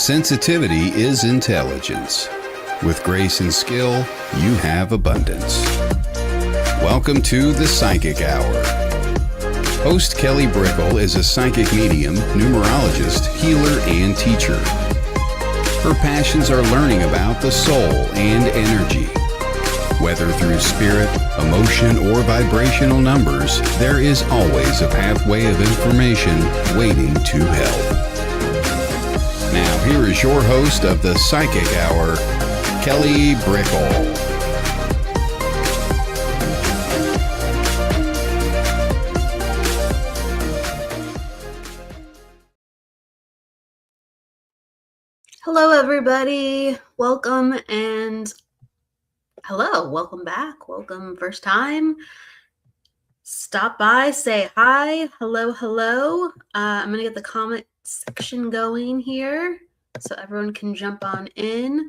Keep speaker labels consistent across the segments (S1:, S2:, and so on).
S1: Sensitivity is intelligence. With grace and skill, you have abundance. Welcome to the Psychic Hour. Host Kelly Brickel is a psychic medium, numerologist, healer, and teacher. Her passions are learning about the soul and energy. Whether through spirit, emotion, or vibrational numbers, there is always a pathway of information waiting to help. Now, here is your host of the Psychic Hour, Kelly Brickel.
S2: Hello, everybody. Welcome and hello. Welcome back. Welcome first time. Stop by, say hi. Hello, hello. I'm going to get the comment section going here so everyone can jump on in.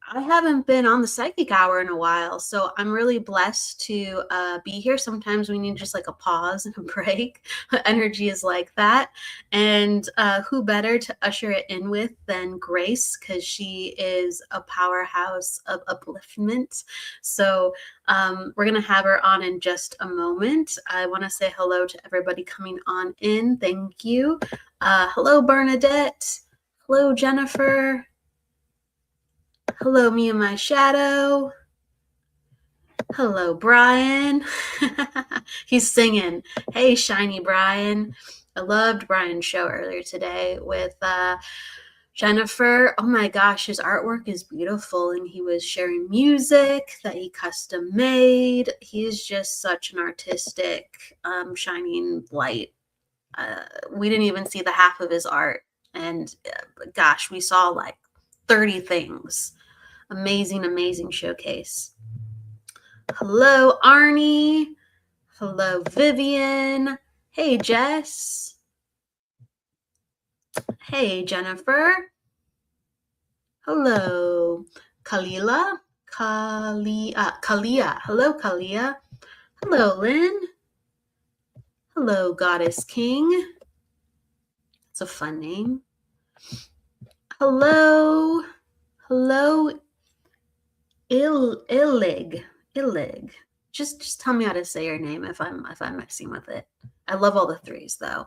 S2: I haven't been on the Psychic Hour in a while, so I'm really blessed to be here. Sometimes we need just like a pause and a break. Energy is like that. And who better to usher it in with than Grace, because she is a powerhouse of upliftment. So we're going to have her on in just a moment. I want to say hello to everybody coming on in. Thank you. Hello, Bernadette. Hello, Jennifer. Hello, me and my shadow. Hello, Brian. He's singing. Hey, shiny Brian. I loved Brian's show earlier today with Jennifer. Oh my gosh, his artwork is beautiful, and he was sharing music that he custom made. He's just such an artistic, shining light. We didn't even see the half of his art, and gosh, we saw like 30 things. Amazing showcase. Hello, Arnie. Hello, Vivian. Hey, Jess. Hey, Jennifer. Hello, Kalia. Hello, Kalia. Hello, Lynn. Hello, Goddess King. It's a fun name. Hello, Illig. Just tell me how to say your name if I'm messing with it. I love all the threes though.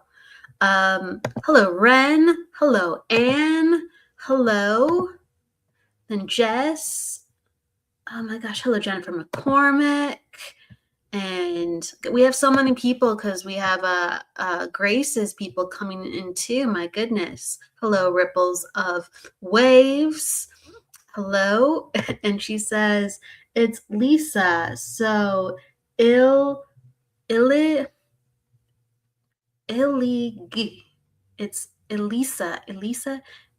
S2: Hello, Ren. Hello, Anne. Hello. Then Jess. Oh my gosh. Hello, Jennifer McCormick. And we have so many people because we have Grace's people coming in too. My goodness. Hello, Ripples of Waves. Hello. And she says, it's Lisa. So Iligi. It's Elisa.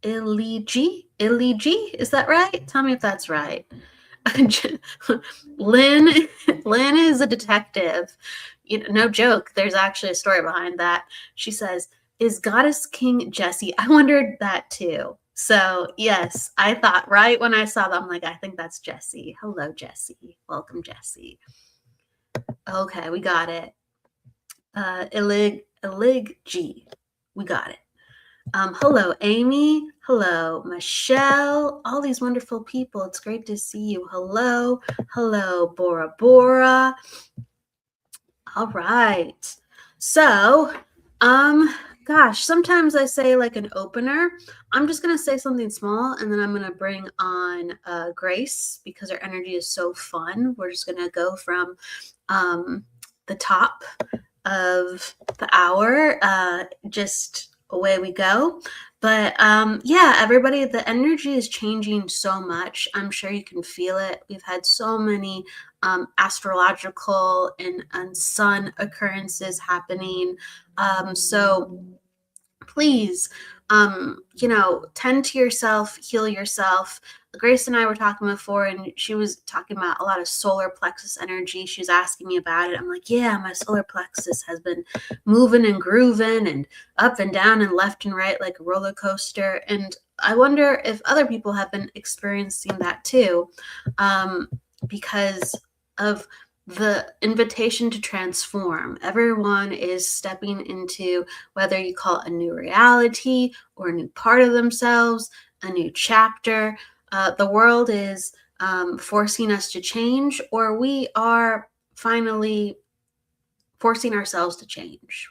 S2: Iligi. Is that right? Tell me if that's right. Lynn is a detective. No joke. There's actually a story behind that. She says, is Goddess King Jesse? I wondered that too. So yes, I thought right when I saw that, I'm like, I think that's Jesse. Hello, Jesse. Welcome, Jesse. Okay, we got it. Illig G. We got it. Hello, Amy. Hello, Michelle. All these wonderful people. It's great to see you. Hello, Bora Bora. All right. So, gosh, sometimes I say like an opener. I'm just going to say something small, and then I'm going to bring on Grace because her energy is so fun. We're just going to go from the top of the hour, just away we go. But yeah, everybody, the energy is changing so much. I'm sure you can feel it. We've had so many astrological and sun occurrences happening. So please, tend to yourself, heal yourself. Grace and I were talking before, and she was talking about a lot of solar plexus energy. She was asking me about it. I'm like, yeah, my solar plexus has been moving and grooving and up and down and left and right like a roller coaster. And I wonder if other people have been experiencing that too, because of the invitation to transform. Everyone is stepping into, whether you call it a new reality or a new part of themselves, a new chapter. The world is forcing us to change, or we are finally forcing ourselves to change.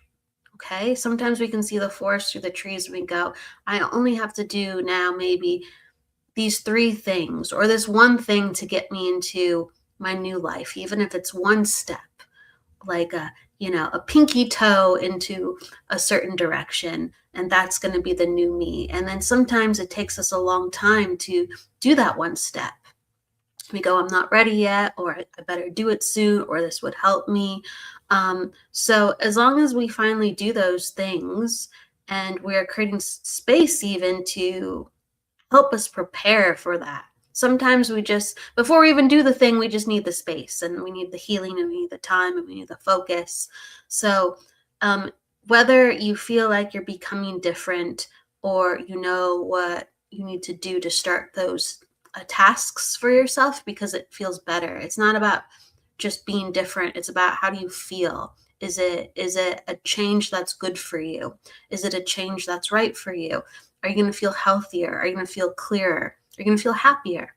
S2: Okay. Sometimes we can see the forest through the trees and we go, I only have to do now maybe these 3 things or this one thing to get me into my new life, even if it's one step, like a pinky toe into a certain direction, and that's going to be the new me. And then sometimes it takes us a long time to do that one step. We go, I'm not ready yet, or I better do it soon, or this would help me. So as long as we finally do those things, and we're creating space even to help us prepare for that. Sometimes we just, before we even do the thing, we just need the space, and we need the healing, and we need the time, and we need the focus. So whether you feel like you're becoming different, or you know what you need to do to start those tasks for yourself because it feels better. It's not about just being different. It's about, how do you feel? Is it a change that's good for you? Is it a change that's right for you? Are you going to feel healthier? Are you going to feel clearer? Are you going to feel happier?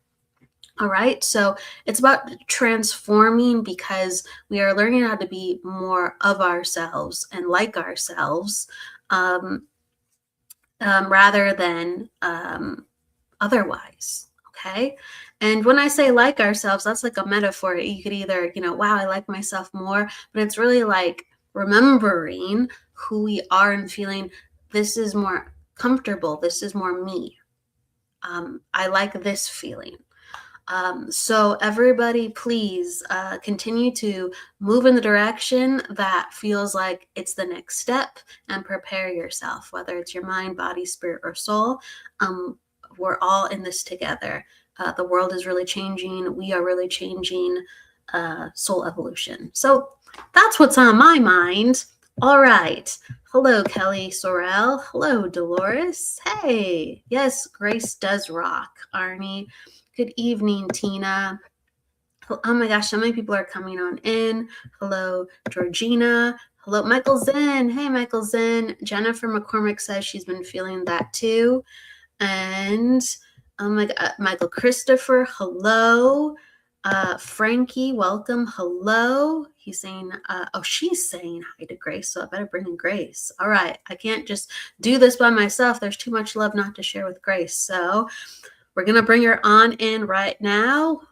S2: All right. So it's about transforming, because we are learning how to be more of ourselves and like ourselves, rather than otherwise. Okay. And when I say like ourselves, that's like a metaphor. You could either, wow, I like myself more, but it's really like remembering who we are and feeling, this is more comfortable. This is more me. I like this feeling. So everybody, please continue to move in the direction that feels like it's the next step, and prepare yourself, whether it's your mind, body, spirit, or soul. We're all in this together. The world is really changing. We are really changing. Soul evolution. So that's what's on my mind. All right. Hello, Kelly Sorrell. Hello, Dolores. Hey. Yes, Grace does rock. Arnie. Good evening, Tina. Oh my gosh, so many people are coming on in. Hello, Georgina. Hello, Michael Zen. Hey, Michael Zen. Jennifer McCormick says she's been feeling that too. And oh my God, Michael Christopher. Hello. Frankie, welcome. Hello. He's saying, she's saying hi to Grace, so I better bring in Grace. All right. I can't just do this by myself. There's too much love not to share with Grace. So we're going to bring her on in right now.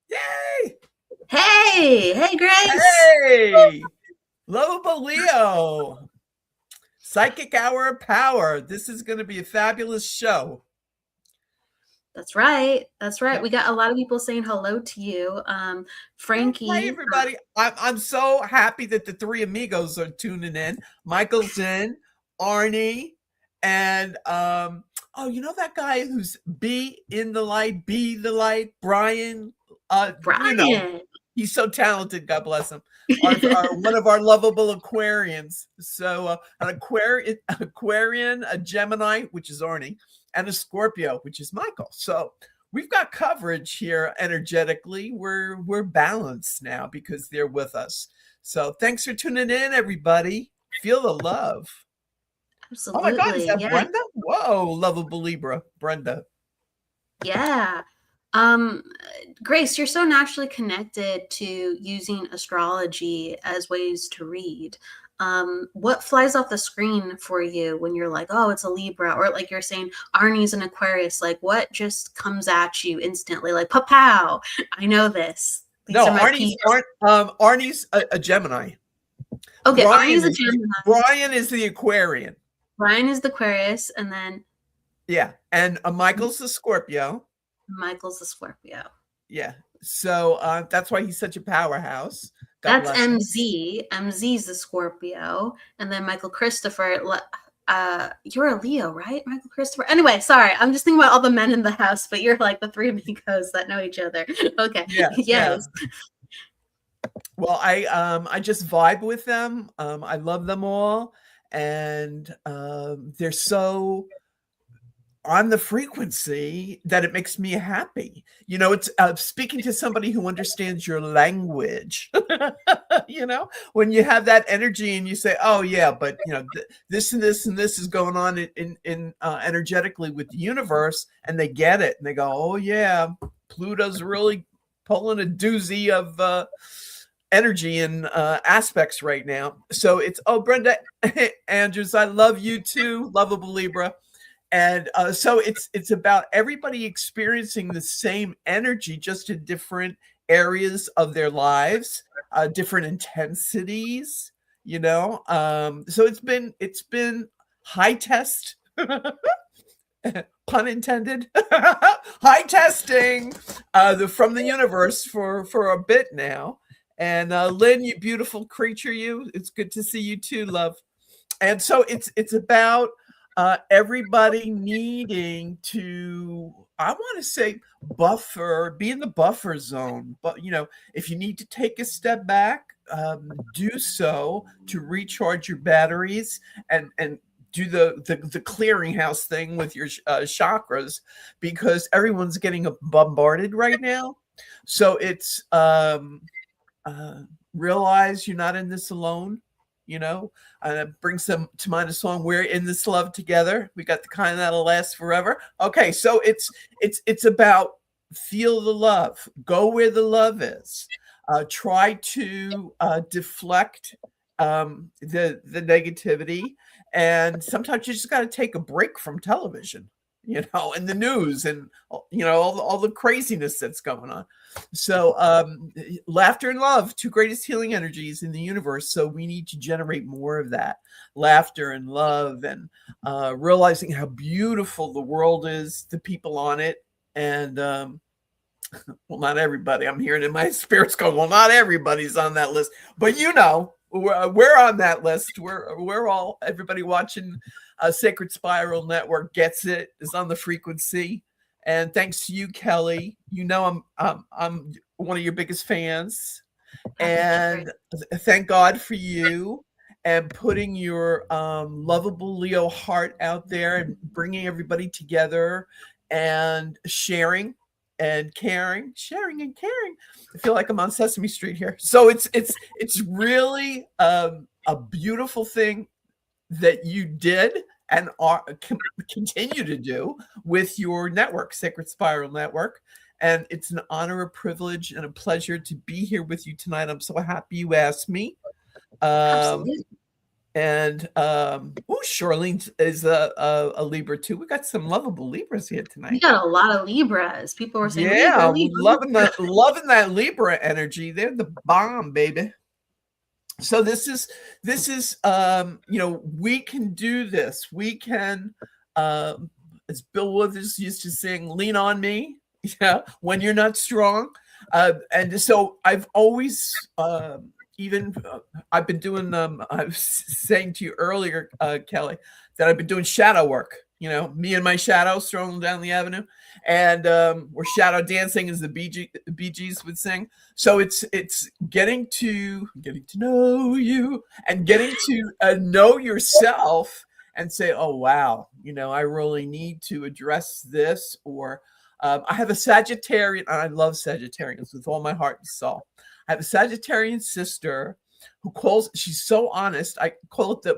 S3: Yay!
S2: Hey, Grace.
S3: Hey! Lovable Leo. Psychic Hour of Power. This is going to be a fabulous show.
S2: That's right.
S3: Yep.
S2: We got a lot of people saying hello to you. Frankie.
S3: Hi, everybody. I'm so happy that the 3 amigos are tuning in. Michael's in, Arnie, and you know that guy who's be the light, Brian.
S2: Brian.
S3: He's so talented. God bless him. One of our lovable Aquarians. So an Aquarian, a Gemini, which is Arnie, and a Scorpio, which is Michael. So we've got coverage here energetically. We're balanced now because they're with us. So thanks for tuning in, everybody. Feel the love.
S2: Absolutely.
S3: Oh my God, is that Brenda? Whoa, lovable Libra, Brenda.
S2: Yeah. Grace, you're so naturally connected to using astrology as ways to read. What flies off the screen for you when you're like, oh, it's a Libra, or like you're saying Arnie's an Aquarius? Like, what just comes at you instantly? Like, pow, I know this.
S3: Arnie's a Gemini.
S2: Okay, Arnie's a Gemini.
S3: Brian is the Aquarian.
S2: Brian is the Aquarius, and then
S3: and Michael's the Scorpio.
S2: Michael's the Scorpio.
S3: Yeah, so that's why he's such a powerhouse.
S2: That's MZ. MZ's the Scorpio, and then Michael Christopher. You're a Leo, right, Michael Christopher? Anyway, sorry, I'm just thinking about all the men in the house, but you're like the 3 amigos that know each other. Okay.
S3: Yeah.
S2: Yes.
S3: Yeah. Well, I just vibe with them. I love them all, and they're so. on the frequency that it makes me happy. You know, it's speaking to somebody who understands your language. You know, when you have that energy and you say, "Oh yeah, but you know, this and this and this is going on in energetically with the universe," and they get it and they go, "Oh yeah, Pluto's really pulling a doozy of energy and aspects right now." So it's, oh, Brenda Andrews, I love you too, lovable Libra. And so it's about everybody experiencing the same energy, just in different areas of their lives, different intensities, you know. So it's been high test, pun intended, high testing from the universe for a bit now. And Lynn, you beautiful creature, you. It's good to see you too, love. And so it's about everybody needing to, I want to say, be in the buffer zone. But, you know, if you need to take a step back, do so to recharge your batteries and do the clearinghouse thing with your chakras, because everyone's getting bombarded right now. So it's realize you're not in this alone. You know, brings them to mind a song, "We're in this love together." We got the kind that'll last forever. Okay, so it's about feel the love, go where the love is. Try to deflect the negativity, and sometimes you just got to take a break from television, you know, and the news, and you know, all the craziness that's going on. So laughter and love, two greatest healing energies in the universe. So we need to generate more of that laughter and love, and realizing how beautiful the world is, the people on it. And well, not everybody. I'm hearing in my spirits go, well, not everybody's on that list, but you know, we're on that list. We're all, everybody watching Sacred Spiral Network gets it, is on the frequency. And thanks to you, Kelly. You know, I'm one of your biggest fans, and thank God for you and putting your lovable Leo heart out there and bringing everybody together and sharing and caring, sharing and caring. I feel like I'm on Sesame Street here. So it's really a beautiful thing that you did and continue to do with your network, Sacred Spiral Network. And it's an honor, a privilege, and a pleasure to be here with you tonight. I'm so happy you asked me.
S2: Absolutely.
S3: And Charlene is a Libra too. We got some lovable Libras here tonight.
S2: We got a lot of Libras. People were saying,
S3: yeah,
S2: Libra.
S3: loving that Libra energy. They're the bomb, baby. So this is you know, we can do this. We can, as Bill Withers used to sing, lean on me, yeah, when you're not strong. And so I've always I've been doing I was saying to you earlier, Kelly, that I've been doing shadow work. You know, me and my shadow strolling down the avenue, and we're shadow dancing, as the Bee Gees would sing. So it's getting to know you and getting to know yourself and say, oh wow, you know, I really need to address this. Or I have a Sagittarian, and I love Sagittarians with all my heart and soul. I have a Sagittarian sister who she's so honest. I call it the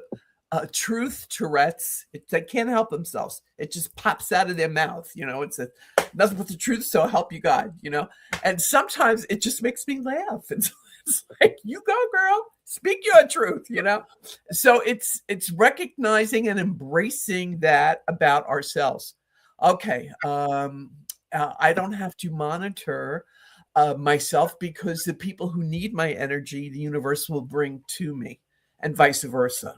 S3: truth Tourette's. They can't help themselves. It just pops out of their mouth. You know, it's nothing but the truth, so help you God, you know. And sometimes it just makes me laugh. It's like, you go, girl, speak your truth, you know. So it's recognizing and embracing that about ourselves. Okay, I don't have to monitor myself, because the people who need my energy, the universe will bring to me, and vice versa.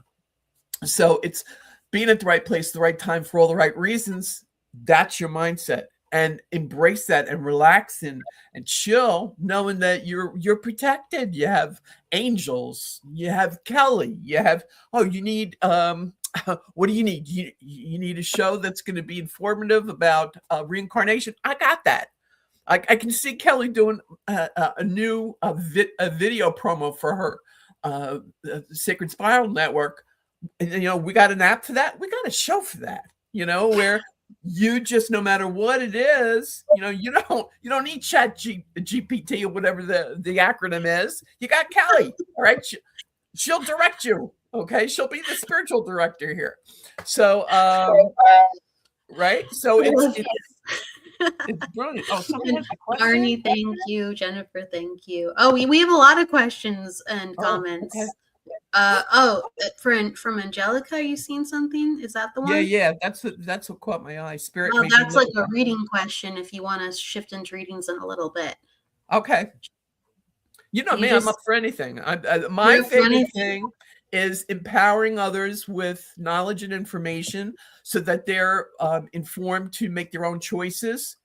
S3: So it's being at the right place, the right time, for all the right reasons. That's your mindset, and embrace that and relax and chill, knowing that you're protected. You have angels, you have Kelly, you have, you need, what do you need? You need a show that's going to be informative about reincarnation. I got that. I can see Kelly doing a new video promo for her Sacred Spiral Network. And, you know, we got an app for that. We got a show for that, you know, where you just, no matter what it is, you don't need GPT or whatever the acronym is. You got Kelly, all right? She'll direct you. Okay, she'll be the spiritual director here. So, right? So it's brilliant. Oh, someone has a question.
S2: Arnie, thank you. Jennifer, thank you. Oh, we have a lot of questions and comments.
S3: Okay.
S2: From Angelica, are you seeing something? Is that the one?
S3: Yeah. That's what caught my eye. Spirit.
S2: Well, that's like a reading question. If you want to shift into readings in a little bit.
S3: Okay. You know me, I'm up for anything. My favorite thing is empowering others with knowledge and information so that they're informed to make their own choices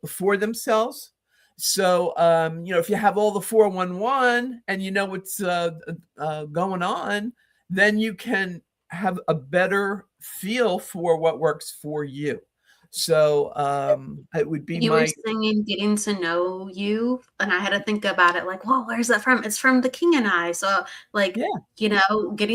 S3: for themselves. So, if you have all the 411 and you know what's going on, then you can have a better feel for what works for you. So it would be
S2: you were singing Getting to Know You, and I had to think about it like, whoa, where's that from? It's from The King and I. So like, getting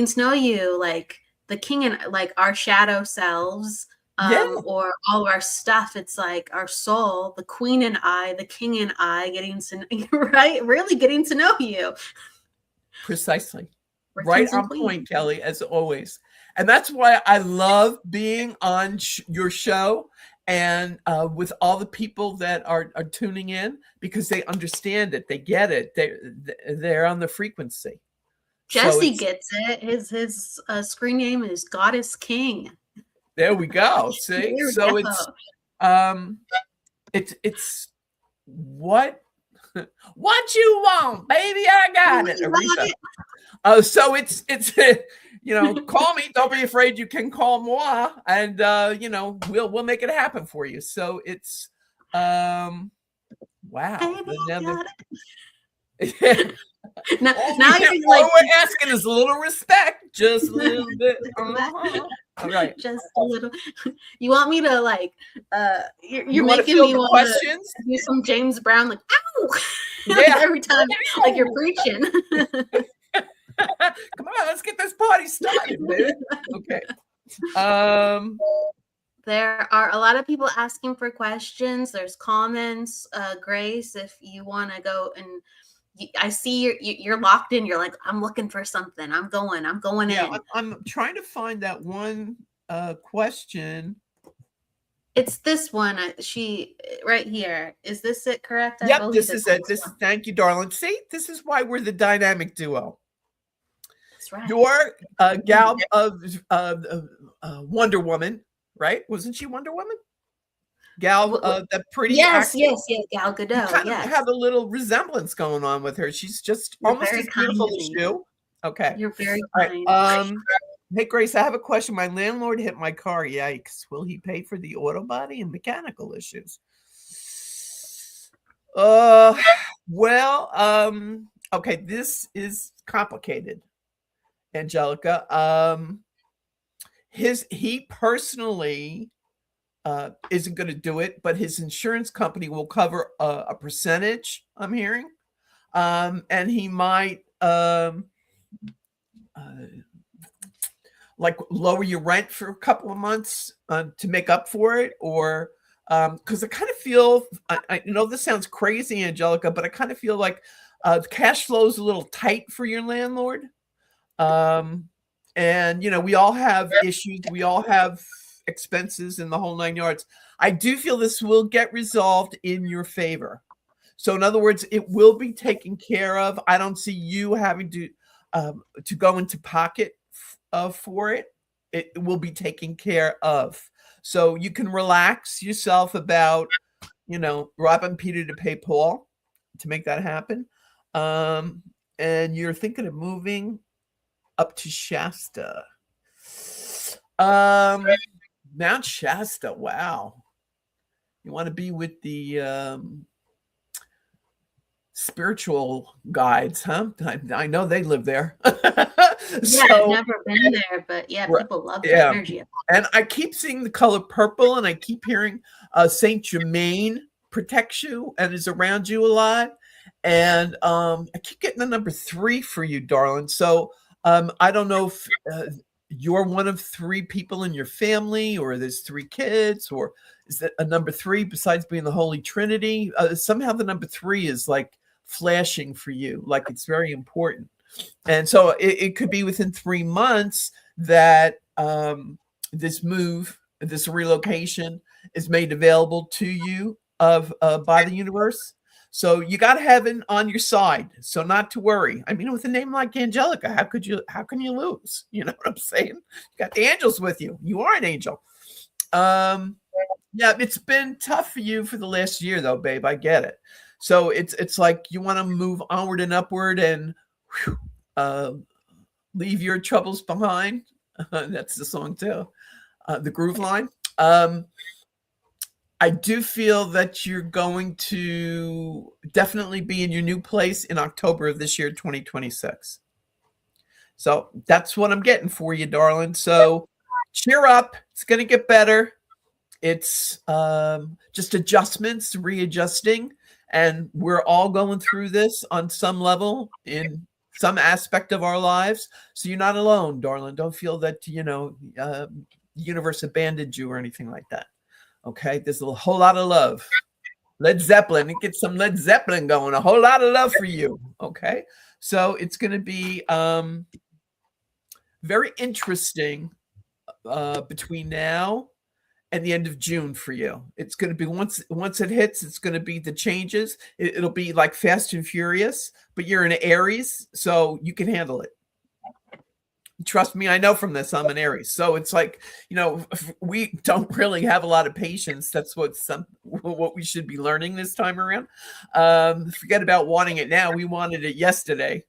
S2: to know you, like the king and like our shadow selves, or all of our stuff. It's like our soul, the queen and I, the king and I, getting to right, really getting to know you.
S3: Precisely. Right on point, Kelly, as always. And that's why I love being on your show and with all the people that are tuning in, because they understand it. They get it. They're on the frequency.
S2: Jesse gets it. His screen name is Goddess King.
S3: There we go. See? So it's what you want, baby. I got it. Aretha. So it's call me. Don't be afraid. You can call moi, and we'll make it happen for you. So it's wow.
S2: Now
S3: you're like, all we're asking is a little respect, just a little bit. All right,
S2: just a little. You want me to like? You're making me want to do some James Brown, like ow, every time, like you're preaching.
S3: Come on, let's get this party started, baby. Okay.
S2: There are a lot of people asking for questions. There's comments. Grace, if you want to go and I see you're locked in. You're like, I'm looking for something. I'm going in.
S3: I'm trying to find that one question.
S2: It's this one. She right here. Is this it? Correct?
S3: Yep, this is it. Thank you, darling. See, this is why we're the dynamic duo. That's right. You're gal of Wonder Woman, right? Wasn't she Wonder Woman? Gal, that pretty.
S2: Yes, Gal Gadot.
S3: You kind of have a little resemblance going on with her. She's just almost as beautiful as you. Okay,
S2: you're very kind.
S3: Right. Hey Grace, I have a question. My landlord hit my car. Yikes! Will he pay for the auto body and mechanical issues? Okay. This is complicated, Angelica. He personally isn't going to do it, but his insurance company will cover a percentage, I'm hearing. And he might like lower your rent for a couple of months to make up for it, or because I kind of feel, I know this sounds crazy, Angelica, but I kind of feel like the cash flow is a little tight for your landlord. And we all have issues. We all have expenses in the whole 9 yards. I do feel this will get resolved in your favor. So in other words, it will be taken care of. I don't see you having to go into pocket for it. It will be taken care of. So you can relax yourself about, robbing Peter to pay Paul to make that happen. And you're thinking of moving up to Shasta. Mount Shasta. Wow. You want to be with the spiritual guides, huh? I know they live there.
S2: I've never been there, but people love the energy.
S3: And I keep seeing the color purple, and I keep hearing Saint Germain protects you and is around you a lot. And I keep getting the number 3 for you, darling. So I don't know if you're one of 3 people in your family, or there's 3 kids, or is that a number 3 besides being the Holy Trinity? Somehow the number 3 is like flashing for you, like it's very important. And so it could be within 3 months that this move, this relocation is made available to you by the universe. So you got heaven on your side, so not to worry. I mean, with a name like Angelica, how can you lose? You know what I'm saying? You got the angels with you. You are an angel. Yeah, it's been tough for you for the last year, though, babe. I get it. So it's like you want to move onward and upward and leave your troubles behind. That's the song too. The groove line. I do feel that you're going to definitely be in your new place in October of this year, 2026. So that's what I'm getting for you, darling. So cheer up. It's going to get better. It's just adjustments, readjusting. And we're all going through this on some level in some aspect of our lives. So you're not alone, darling. Don't feel that, the universe abandoned you or anything like that. Okay, there's a whole lot of love. Led Zeppelin, get some Led Zeppelin going. A whole lot of love for you. Okay, so it's going to be very interesting between now and the end of June for you. It's going to be once it hits, it's going to be the changes. It'll be like Fast and Furious, but you're in Aries, so you can handle it. Trust me, I know from this, I'm an Aries. So it's like, we don't really have a lot of patience. That's what we should be learning this time around. Forget about wanting it now. We wanted it yesterday.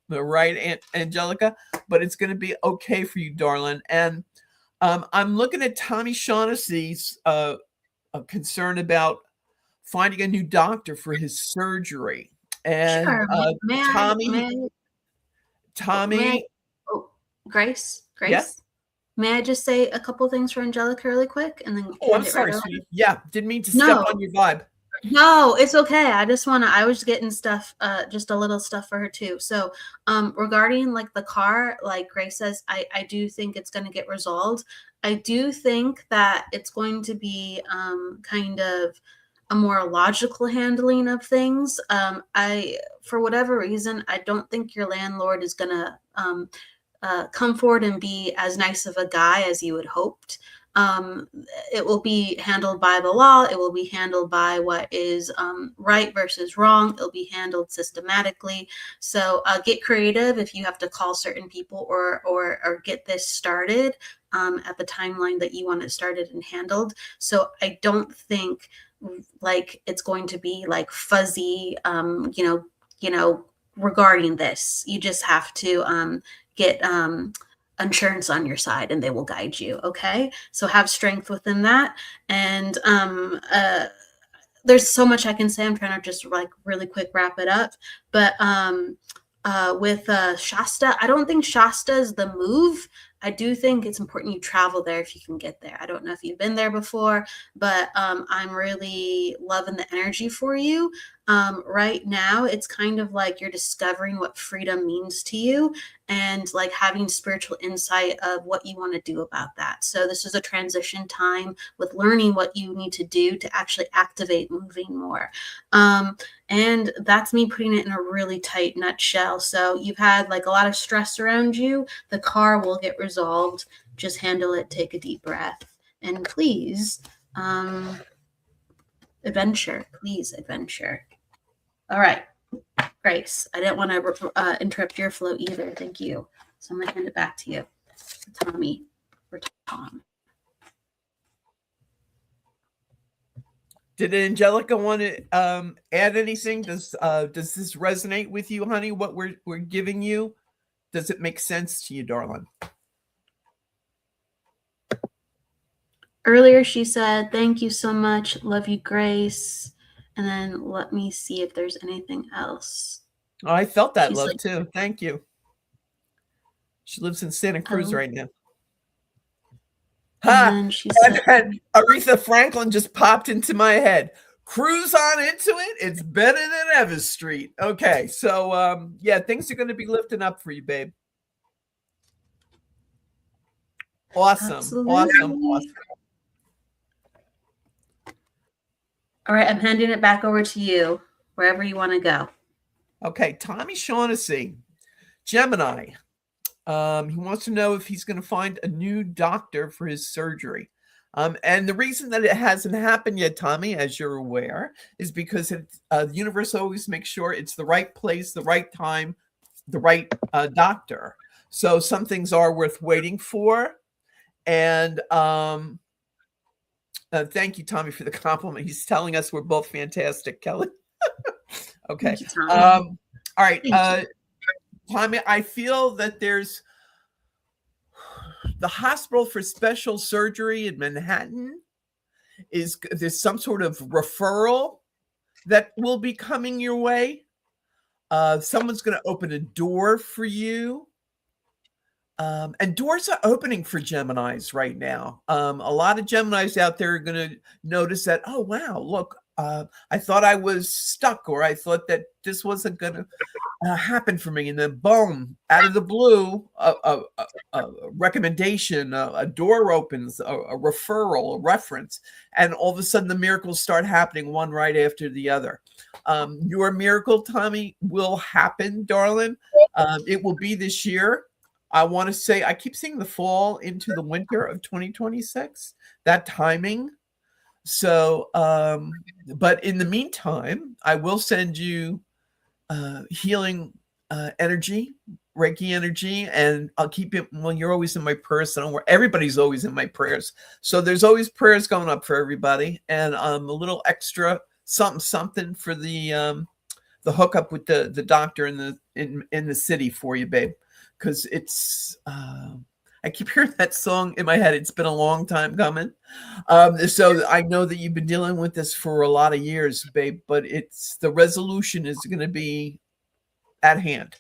S3: Right, Angelica? But it's going to be okay for you, darling. And I'm looking at Tommy Shaughnessy's concern about finding a new doctor for his surgery. And
S2: Sure.
S3: Tommy.
S2: Grace,
S3: Yeah?
S2: may I just say a couple things for Angelica really quick, and then
S3: I'm sorry, sweetie. Yeah, didn't mean to step on your vibe.
S2: No, it's okay. I was getting stuff, just a little stuff for her too. So, regarding like the car, like Grace says, I do think it's going to get resolved. I do think that it's going to be kind of a more logical handling of things. For whatever reason, I don't think your landlord is going to come forward and be as nice of a guy as you had hoped. It will be handled by the law. It will be handled by what is right versus wrong. It'll be handled systematically. So get creative if you have to call certain people or get this started at the timeline that you want it started and handled. So I don't think like it's going to be like fuzzy, regarding this. You just have to get insurance on your side and they will guide you. Okay. So have strength within that. And there's so much I can say. I'm trying to just like really quick wrap it up. But with Shasta, I don't think Shasta is the move. I do think it's important you travel there if you can get there. I don't know if you've been there before, but I'm really loving the energy for you. Right now, it's kind of like you're discovering what freedom means to you and like having spiritual insight of what you want to do about that. So this is a transition time with learning what you need to do to actually activate moving more. And that's me putting it in a really tight nutshell. So you've had like a lot of stress around you. The car will get resolved. Just handle it. Take a deep breath. And please, adventure. Please, adventure. All right. Grace, I didn't want to interrupt your flow either. Thank you. So I'm going to hand it back to you. Tommy or Tom.
S3: Did Angelica want to add anything? Does this resonate with you, honey? What we're giving you? Does it make sense to you, darling?
S2: Earlier, she said, "Thank you so much. Love you, Grace." And then let me see if there's anything else.
S3: Oh, I felt that love too. Thank you. She lives in Santa Cruz right now. And Aretha Franklin just popped into my head. Cruise on into it. It's better than ever street. Okay. So, yeah, things are going to be lifting up for you, babe. Awesome.
S2: Absolutely. All right, I'm handing it back over to you, wherever you want to go.
S3: Okay, Tommy Shaughnessy, Gemini. He wants to know if he's going to find a new doctor for his surgery. And the reason that it hasn't happened yet, Tommy, as you're aware, is because the universe always makes sure it's the right place, the right time, the right doctor. So some things are worth waiting for. And thank you, Tommy, for the compliment. He's telling us we're both fantastic, Kelly. Okay.
S2: Thank you, Tommy.
S3: All right.
S2: Thank
S3: Tommy, I feel that there's the Hospital for Special Surgery in Manhattan. There's some sort of referral that will be coming your way. Someone's going to open a door for you. And doors are opening for Geminis right now. A lot of Geminis out there are going to notice that, oh, wow, look, I thought I was stuck, or I thought that this wasn't going to happen for me. And then boom, out of the blue, a recommendation, a door opens, a referral, a reference. And all of a sudden the miracles start happening one right after the other. Your miracle, Tommy, will happen, darling. It will be this year. I want to say, I keep seeing the fall into the winter of 2026, that timing. So, but in the meantime, I will send you healing energy, Reiki energy, and I'll keep it. Well, you're always in my prayers. Everybody's always in my prayers. So there's always prayers going up for everybody, and a little extra something for the hookup with the doctor in the city for you, babe. Because it's, I keep hearing that song in my head. It's been a long time coming. So I know that you've been dealing with this for a lot of years, babe, but the resolution is going to be at hand.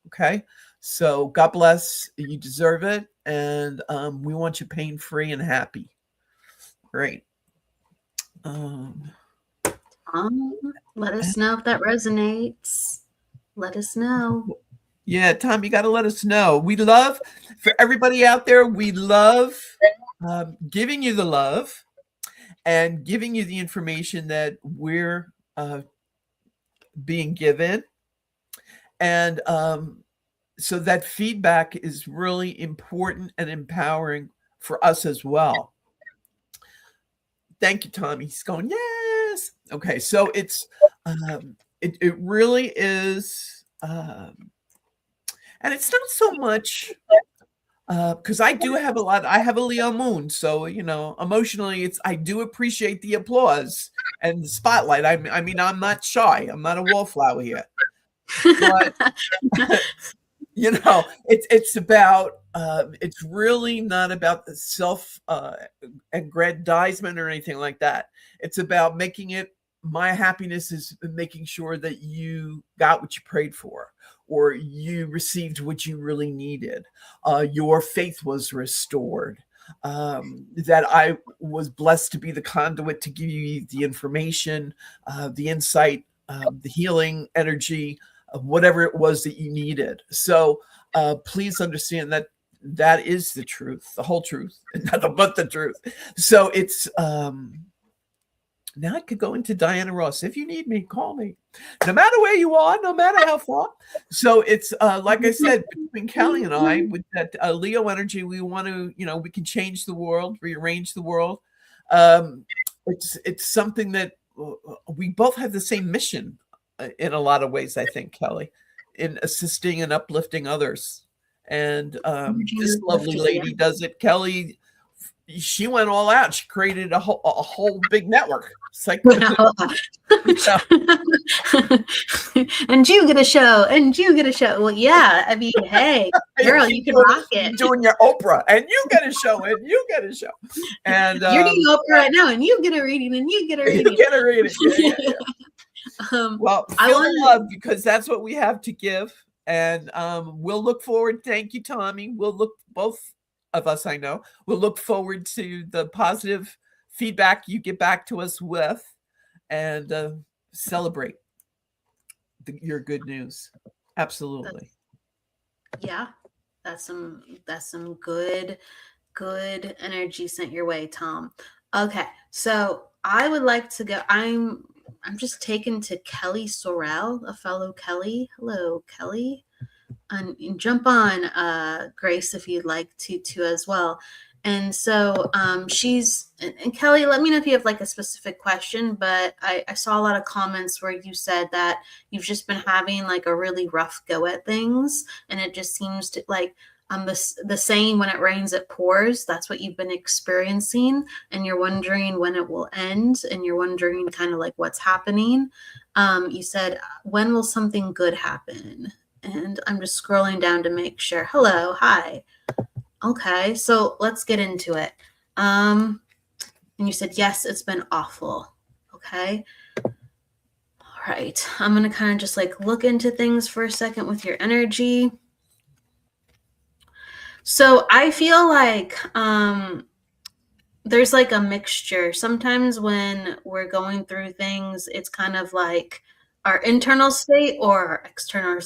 S3: Okay. So God bless. You deserve it. And we want you pain-free and happy. Great.
S2: Let us know if that resonates. Let us know.
S3: Yeah, Tom, you got to let us know. We love, for everybody out there, we love giving you the love and giving you the information that we're being given. And so that feedback is really important and empowering for us as well. Thank you, Tommy. He's going, yes. Okay, so it's it really is. And it's not so much because I do have I have a Leo moon. So, emotionally, I do appreciate the applause and the spotlight. I mean, I'm not shy. I'm not a wallflower here. But, it's about, it's really not about the self-aggrandizement or anything like that. It's about making it, my happiness is making sure that you got what you prayed for, or you received what you really needed. Your faith was restored. That I was blessed to be the conduit to give you the information, the insight, the healing energy, whatever it was that you needed. So please understand that that is the truth, the whole truth, and nothing but the truth. So it's now I could go into Diana Ross. If you need me, call me. No matter where you are, no matter how far. So it's like I said, between Kelly and I, with that Leo energy, we want to, we can change the world, rearrange the world. It's something that we both have the same mission in a lot of ways, I think, Kelly, in assisting and uplifting others. And this lovely lady does it. Kelly, she went all out. She created a whole big network. It's like,
S2: and you get a show, and you get a show. Well, yeah, I mean, hey, girl, you can rock it.
S3: Doing your Oprah, and you get a show, and you get a show. And
S2: you're doing Oprah right now, and you get a reading, and you get a reading.
S3: You get a reading. Yeah. Well, feel the love, because that's what we have to give. And we'll look forward. Thank you, Tommy. We'll look, both of us, I know, we'll look forward to the positive feedback you get back to us with, and celebrate your good news. Absolutely.
S2: That's some good good energy sent your way, Tom. Okay, so I would like to go. I'm just taken to Kelly Sorrell, a fellow Kelly. Hello, Kelly. And jump on, Grace, if you'd like to as well. And so she's and Kelly, let me know if you have like a specific question, but I saw a lot of comments where you said that you've just been having like a really rough go at things, and it just seems to like the saying, when it rains it pours. That's what you've been experiencing, and you're wondering when it will end, and you're wondering kind of like what's happening. You said, when will something good happen? And I'm just scrolling down to make sure. Hello, hi. Okay, so let's get into it. And you said, yes, it's been awful. Okay. All right. I'm going to kind of just like look into things for a second with your energy. So I feel like there's like a mixture. Sometimes when we're going through things, it's kind of like our internal state or external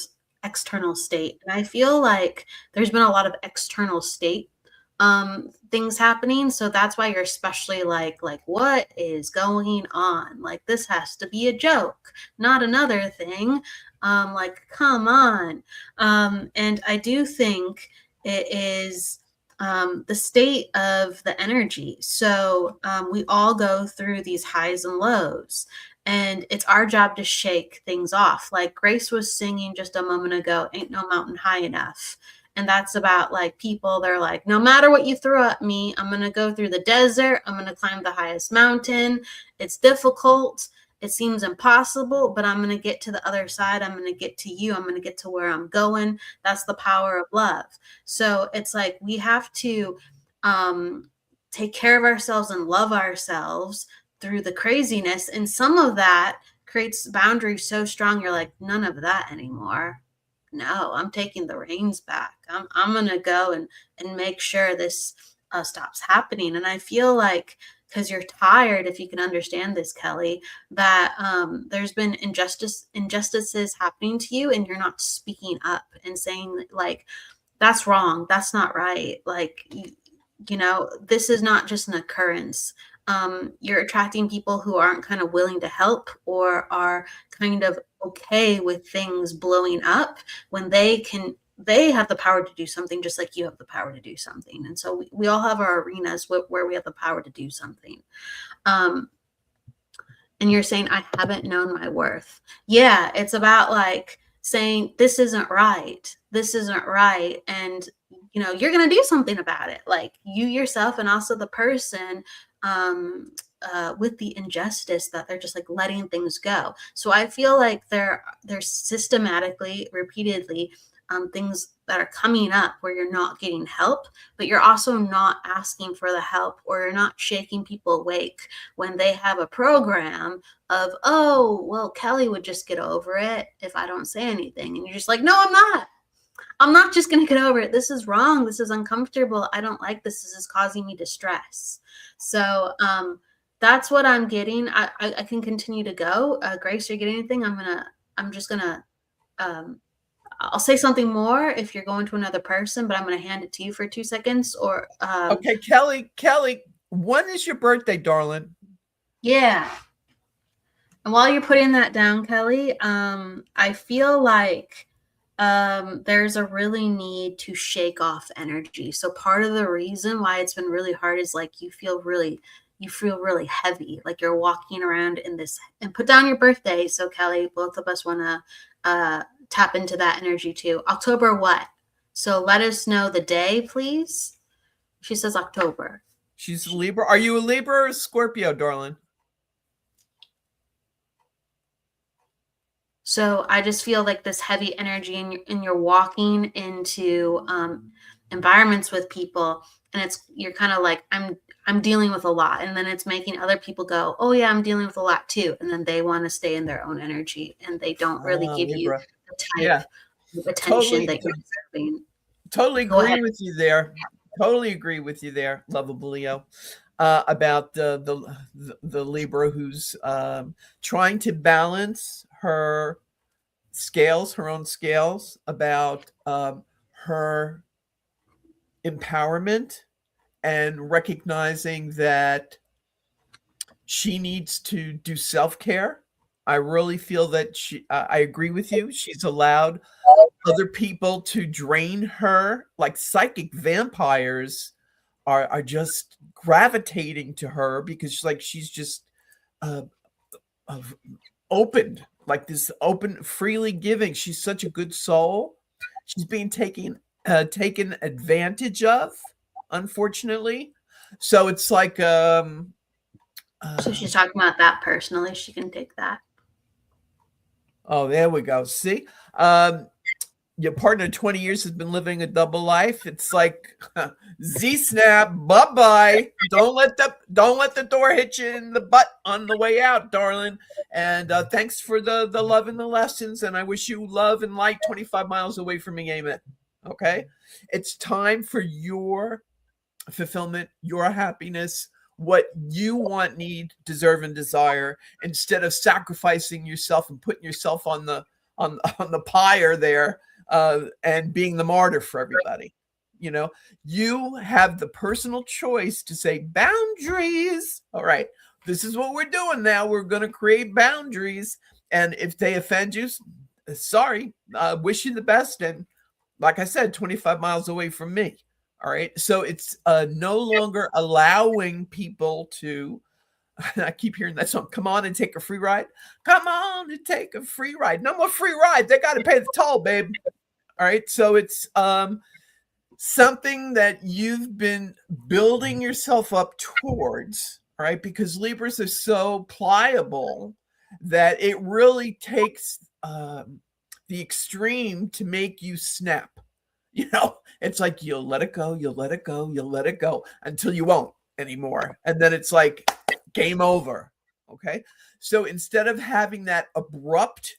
S2: state. And I feel like there's been a lot of external state things happening. So that's why you're especially like what is going on? Like, this has to be a joke, not another thing. Like, come on. And I do think it is the state of the energy. So we all go through these highs and lows, and it's our job to shake things off. Like Grace was singing just a moment ago, "Ain't No Mountain High Enough." And that's about like people, they're like, no matter what you throw at me, I'm going to go through the desert. I'm going to climb the highest mountain. It's difficult. It seems impossible, but I'm going to get to the other side. I'm going to get to you. I'm going to get to where I'm going. That's the power of love. So it's like we have to take care of ourselves and love ourselves through the craziness. And some of that creates boundaries so strong, you're like, none of that anymore. No, I'm taking the reins back. I'm going to go and make sure this stops happening. And I feel like, because you're tired, if you can understand this, Kelly, that there's been injustices happening to you, and you're not speaking up and saying like, that's wrong. That's not right. Like, this is not just an occurrence. You're attracting people who aren't kind of willing to help, or are kind of okay with things blowing up when they have the power to do something, just like you have the power to do something. And so we all have our arenas where we have the power to do something. And you're saying, I haven't known my worth. Yeah, it's about like saying, this isn't right. This isn't right. And you're going to do something about it. Like, you yourself, and also the person with the injustice, that they're just like letting things go. So I feel like there's systematically, repeatedly, things that are coming up where you're not getting help, but you're also not asking for the help, or you're not shaking people awake when they have a program of, oh, well, Kelly would just get over it if I don't say anything. And you're just like, no, I'm not just going to get over it. This is wrong. This is uncomfortable. I don't like this. This is causing me distress. So that's what I'm getting. I can continue to go. Grace, you get anything? I'm just going to, I'll say something more if you're going to another person, but I'm going to hand it to you for 2 seconds. Or
S3: okay, Kelly, when is your birthday, darling?
S2: Yeah. And while you're putting that down, Kelly, I feel like there's a really need to shake off energy. So part of the reason why it's been really hard is like you feel really heavy, like you're walking around in this. And put down your birthday. So Kelly, both of us want to tap into that energy too. October what? So let us know the day, please. She says October.
S3: She's a Libra. Are you a Libra or a Scorpio, darling?
S2: So I just feel like this heavy energy, and you're walking into environments with people, and you're kind of like, I'm dealing with a lot, and then it's making other people go, oh yeah, I'm dealing with a lot too, and then they want to stay in their own energy, and they don't really give you the type of attention that you're deserving.
S3: Totally agree with you there. Totally agree with you there, lovable Leo, about the Libra who's trying to balance her own scales, about her empowerment and recognizing that she needs to do self-care. I really feel that I agree with you. She's allowed other people to drain her, like psychic vampires are just gravitating to her because she's just uh, uh, opened, like this open, freely giving. She's such a good soul. She's being taken advantage of, unfortunately. So it's like
S2: so she's talking about that personally. She can take that.
S3: Oh, there we go. See, your partner 20 years has been living a double life. It's like Z-snap, bye-bye. Don't let the door hit you in the butt on the way out, darling. And thanks for the love and the lessons. And I wish you love and light 25 miles away from me. Amen. Okay. It's time for your fulfillment, your happiness, what you want, need, deserve, and desire, instead of sacrificing yourself and putting yourself on the pyre there. And being the martyr for everybody. You have the personal choice to say boundaries. All right, this is what we're doing now. We're going to create boundaries. And if they offend you, sorry, wish you the best. And like I said, 25 miles away from me. All right. So it's no longer allowing people to, I keep hearing that song, come on and take a free ride. Come on and take a free ride. No more free rides. They got to pay the toll, babe. All right. So it's something that you've been building yourself up towards, all right? Because Libras are so pliable that it really takes the extreme to make you snap. It's like you'll let it go, you'll let it go, you'll let it go until you won't anymore. And then it's like game over. Okay. So instead of having that abrupt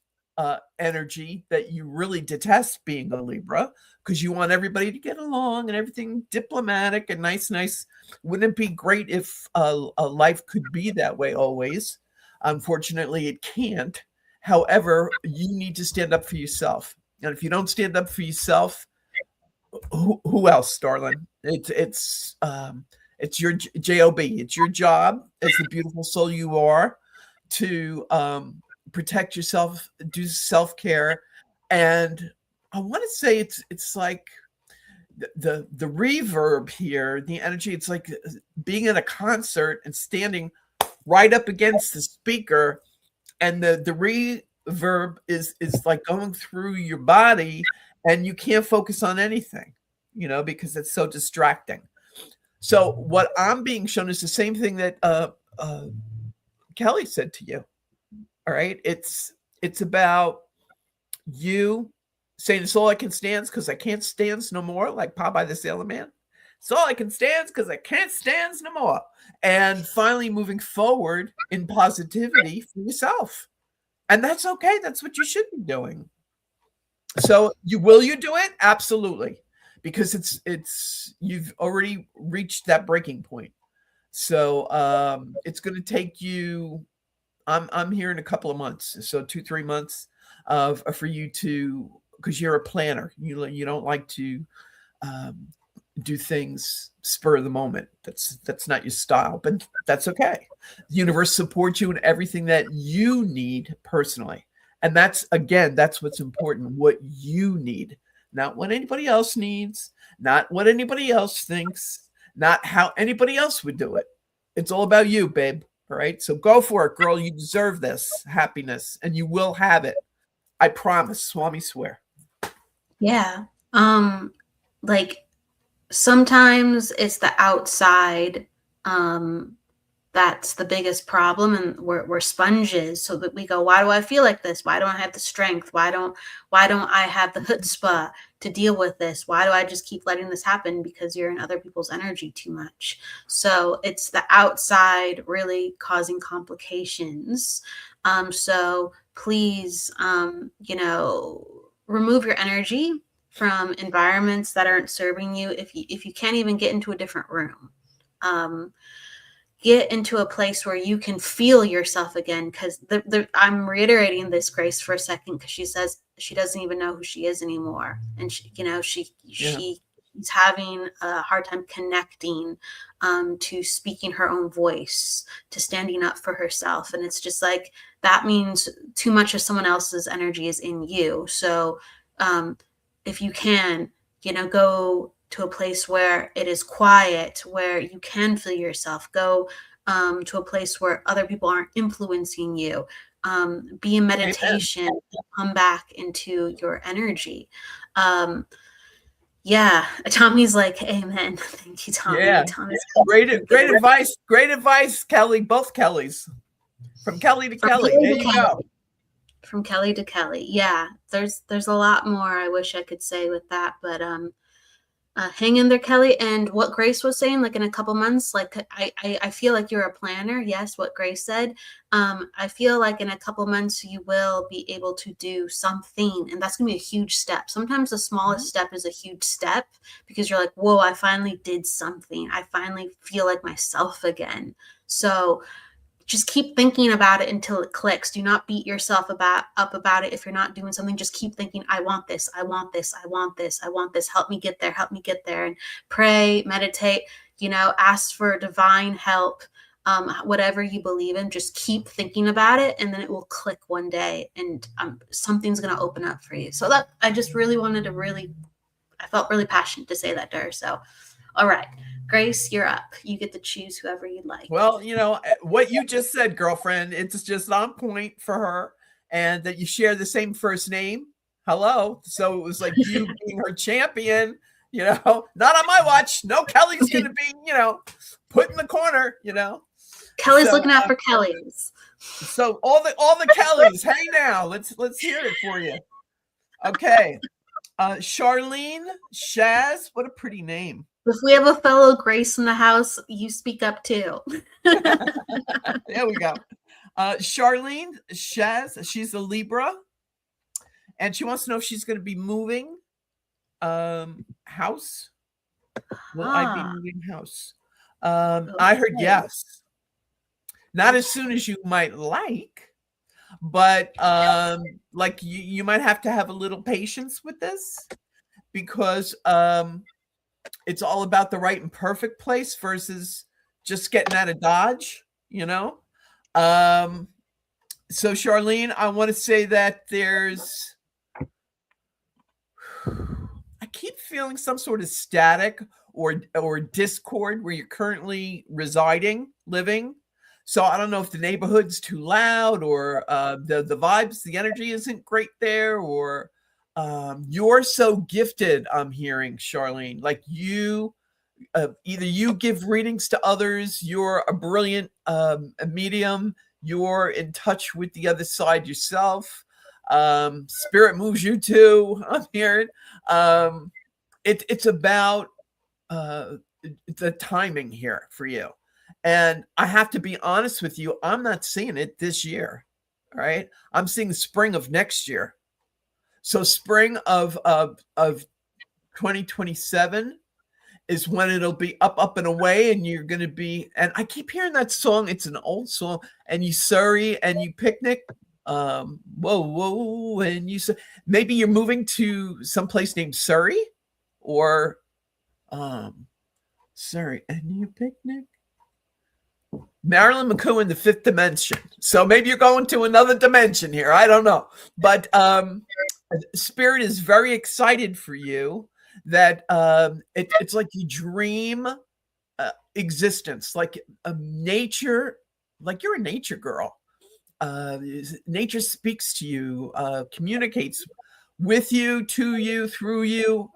S3: energy that you really detest being a Libra, because you want everybody to get along and everything diplomatic and nice. Wouldn't it be great if a life could be that way always? Unfortunately, it can't. However, you need to stand up for yourself. And if you don't stand up for yourself, who else, darling? It's your job. It's your job as the beautiful soul you are to protect yourself, do self-care. And I want to say it's like the reverb here, the energy. It's like being in a concert and standing right up against the speaker, and the reverb is like going through your body, and you can't focus on anything, because it's so distracting. So what I'm being shown is the same thing that Kelly said to you. All right. It's about you saying it's all I can stand because I can't stand no more, like Popeye the Sailor Man. It's all I can stand because I can't stand no more. And finally moving forward in positivity for yourself. And that's okay. That's what you should be doing. So will you do it? Absolutely. Because it's you've already reached that breaking point. So it's going to take you, I'm here in a couple of months, so 2-3 months for you to, because you're a planner. You don't like to do things spur of the moment. That's not your style, but that's okay. The universe supports you in everything that you need personally, and that's what's important. What you need, not what anybody else needs, not what anybody else thinks, not how anybody else would do it. It's all about you, babe. All right. So go for it, girl. You deserve this happiness, and you will have it. I promise. Swami swear.
S2: Yeah. Like sometimes it's the outside. That's the biggest problem. And we're sponges, so that we go, why do I feel like this? Why don't I have the strength? Why don't I have the chutzpah to deal with this? Why do I just keep letting this happen? Because you're in other people's energy too much. So it's the outside really causing complications. So please, remove your energy from environments that aren't serving you. If you can't even get into a different room, get into a place where you can feel yourself again. Because I'm reiterating this, Grace, for a second, because she says she doesn't even know who she is anymore, and she she's having a hard time connecting to speaking her own voice, to standing up for herself. And it's just like, that means too much of someone else's energy is in you. So if you can, go to a place where it is quiet, where you can feel yourself, go to a place where other people aren't influencing you, be in meditation, come back into your energy. Yeah, Tommy's like, amen. Thank you, Tommy.
S3: Yeah.
S2: Tommy's
S3: great advice. Great advice, Kelly. Both Kellys. From Kelly to Kelly. There you go.
S2: From Kelly to Kelly. Yeah, there's a lot more I wish I could say with that, but hang in there, Kelly. And what Grace was saying, like in a couple months, like I feel like you're a planner. Yes, what Grace said. I feel like in a couple months you will be able to do something, and that's gonna be a huge step. Sometimes the smallest step is a huge step, because you're like, whoa, I finally did something. I finally feel like myself again. So just keep thinking about it until it clicks. Do not beat yourself up about it if you're not doing something. Just keep thinking, I want this, I want this, I want this, I want this. Help me get there, help me get there. And pray, meditate, ask for divine help. Whatever you believe in, just keep thinking about it, and then it will click one day, and something's going to open up for you. So that I just really wanted to I felt really passionate to say that to her. So, all right. Grace, you're up. You get to choose whoever you'd like.
S3: Well, what you just said, girlfriend, it's just on point for her, and that you share the same first name. Hello. So it was like you being her champion, not on my watch. No, Kelly's going to be, put in the corner,
S2: Kelly's looking out for Kelly's.
S3: So all the Kellys, hey now, let's hear it for you. Okay. Charlene, Shaz, what a pretty name.
S2: If we have a fellow Grace in the house, you speak up too.
S3: There we go. Charlene, Shaz, she's a Libra, and she wants to know if she's going to be moving house. Will I be moving house? I heard yes. Not as soon as you might like, but like you might have to have a little patience with this, because it's all about the right and perfect place versus just getting out of Dodge, So Charlene, I want to say that I keep feeling some sort of static or discord where you're currently living. So I don't know if the neighborhood's too loud, or the vibes, the energy isn't great there, or you're so gifted, I'm hearing, Charlene. Like you, either you give readings to others, you're a brilliant medium, you're in touch with the other side yourself. Spirit moves you too, I'm hearing. It's about the timing here for you. And I have to be honest with you, I'm not seeing it this year. All right. I'm seeing spring of next year. So spring of 2027 is when it'll be up and away, and you're going to be, and I keep hearing that song. It's an old song, and you Surrey and you picnic. Whoa. And you, maybe you're moving to some place named Surrey, or Surrey and you picnic. Marilyn McCoo in the fifth dimension. So maybe you're going to another dimension here. I don't know. But Spirit is very excited for you, that it's like you dream existence, like nature, like you're a nature girl. Nature speaks to you, communicates with you, to you, through you.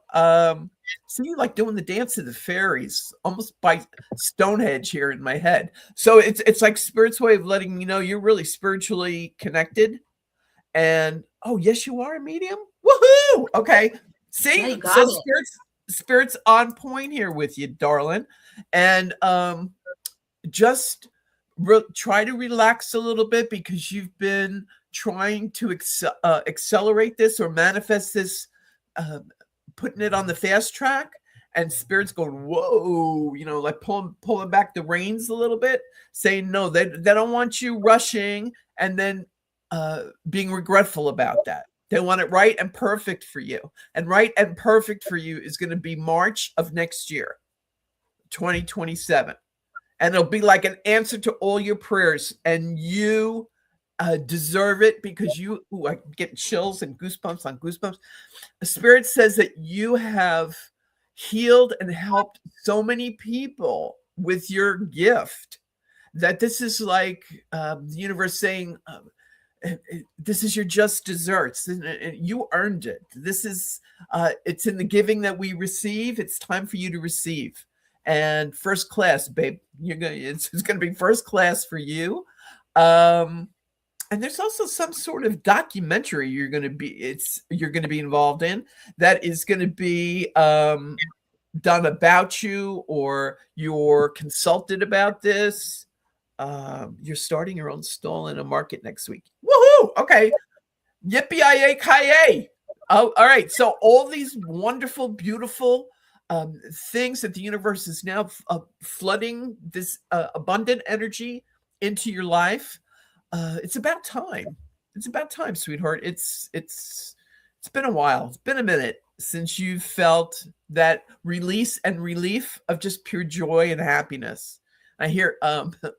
S3: See you like doing the dance of the fairies, almost by Stonehenge here in my head. So it's like Spirit's way of letting me know you're really spiritually connected. And oh yes, you are a medium. Woohoo! Okay, see, so Spirit's on point here with you, darling. And just try to relax a little bit, because you've been trying to accelerate this or manifest this, putting it on the fast track, and Spirit's going, whoa, like pulling back the reins a little bit, saying no, they don't want you rushing and then being regretful about that. They want it right and perfect for you. And right and perfect for you is going to be March of next year, 2027. And it'll be like an answer to all your prayers. And you deserve it because you, ooh, I get chills and goosebumps on goosebumps. The Spirit says that you have healed and helped so many people with your gift, that this is like the universe saying, this is your just desserts. You earned it. This is, it's in the giving that we receive. It's time for you to receive. And first class, babe, it's going to be first class for you. And there's also some sort of documentary you're going to be involved in that is going to be done about you, or you're consulted about this. You're starting your own stall in a market next week. Woohoo! Okay. Yippee-yi-yi-ki-yay. Oh, all right. So all these wonderful, beautiful things that the universe is now flooding this abundant energy into your life. It's about time. It's about time, sweetheart. It's been a while. It's been a minute since you felt that release and relief of just pure joy and happiness. I hear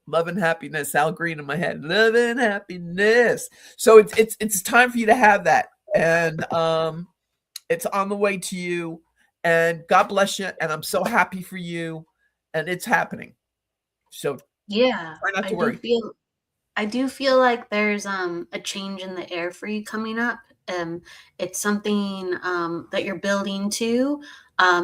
S3: love and happiness, Al Green in my head. Love and happiness. So it's time for you to have that. And it's on the way to you. And God bless you. And I'm so happy for you. And it's happening. So
S2: Yeah,
S3: try not to worry.
S2: I do feel like there's a change in the air for you coming up. It's something that you're building to,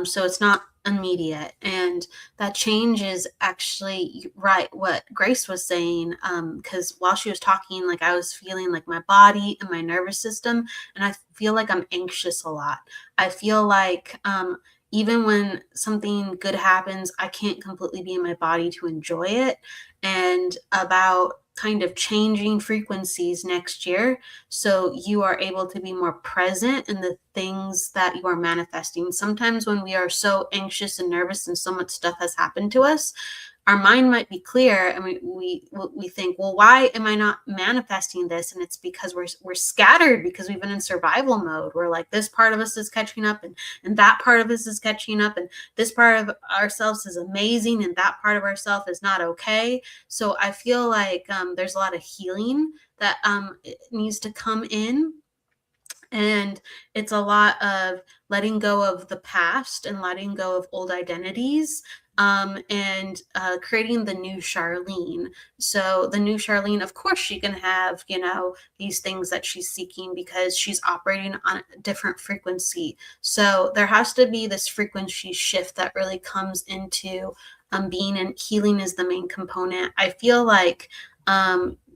S2: so it's not immediate. And that change is actually right what Grace was saying, because while she was talking, like I was feeling like my body and my nervous system, and I feel like I'm anxious a lot. I feel like even when something good happens, I can't completely be in my body to enjoy it. And about kind of changing frequencies next year, so you are able to be more present in the things that you are manifesting. Sometimes when we are so anxious and nervous and so much stuff has happened to us, our mind might be clear, and we think, well, why am I not manifesting this? And it's because we're scattered, because we've been in survival mode. We're like, this part of us is catching up, and that part of us is catching up, and this part of ourselves is amazing, and that part of ourselves is not okay. So I feel like there's a lot of healing that needs to come in. And it's a lot of letting go of the past and letting go of old identities, and creating the new Charlene. So the new Charlene, of course, she can have, these things that she's seeking because she's operating on a different frequency. So there has to be this frequency shift that really comes into being, and healing is the main component. I feel like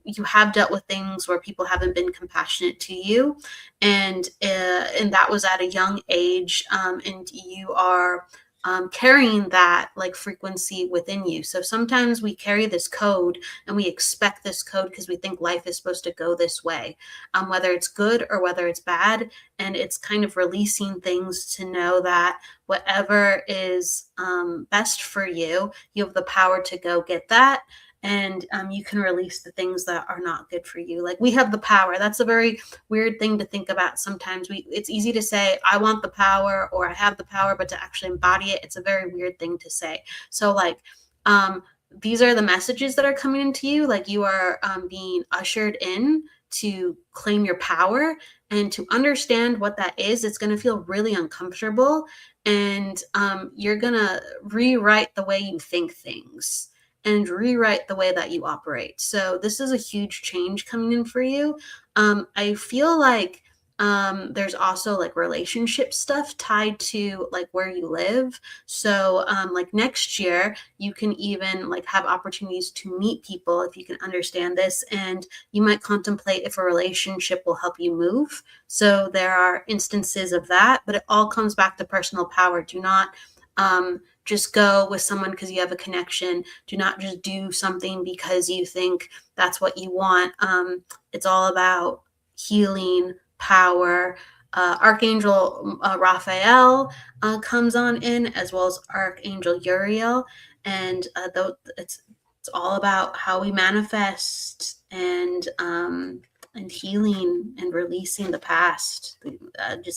S2: you have dealt with things where people haven't been compassionate to you, and that was at a young age, and you are carrying that like frequency within you. So sometimes we carry this code, and we expect this code because we think life is supposed to go this way, whether it's good or whether it's bad. And it's kind of releasing things to know that whatever is best for you, you have the power to go get that. And you can release the things that are not good for you. Like, we have the power. That's a very weird thing to think about. Sometimes it's easy to say, I want the power, or I have the power, but to actually embody it, it's a very weird thing to say. So like, these are the messages that are coming into you. Like, you are being ushered in to claim your power, and to understand what that is. It's going to feel really uncomfortable, and you're going to rewrite the way you think things, and rewrite the way that you operate. So this is a huge change coming in for you. I feel like there's also like relationship stuff tied to like where you live. So like next year, you can even like have opportunities to meet people if you can understand this, and you might contemplate if a relationship will help you move. So there are instances of that, but it all comes back to personal power. Do not just go with someone because you have a connection. Do not just do something because you think that's what you want. It's all about healing, power. Archangel Raphael comes on in, as well as Archangel Uriel. And it's all about how we manifest, and and healing and releasing the past.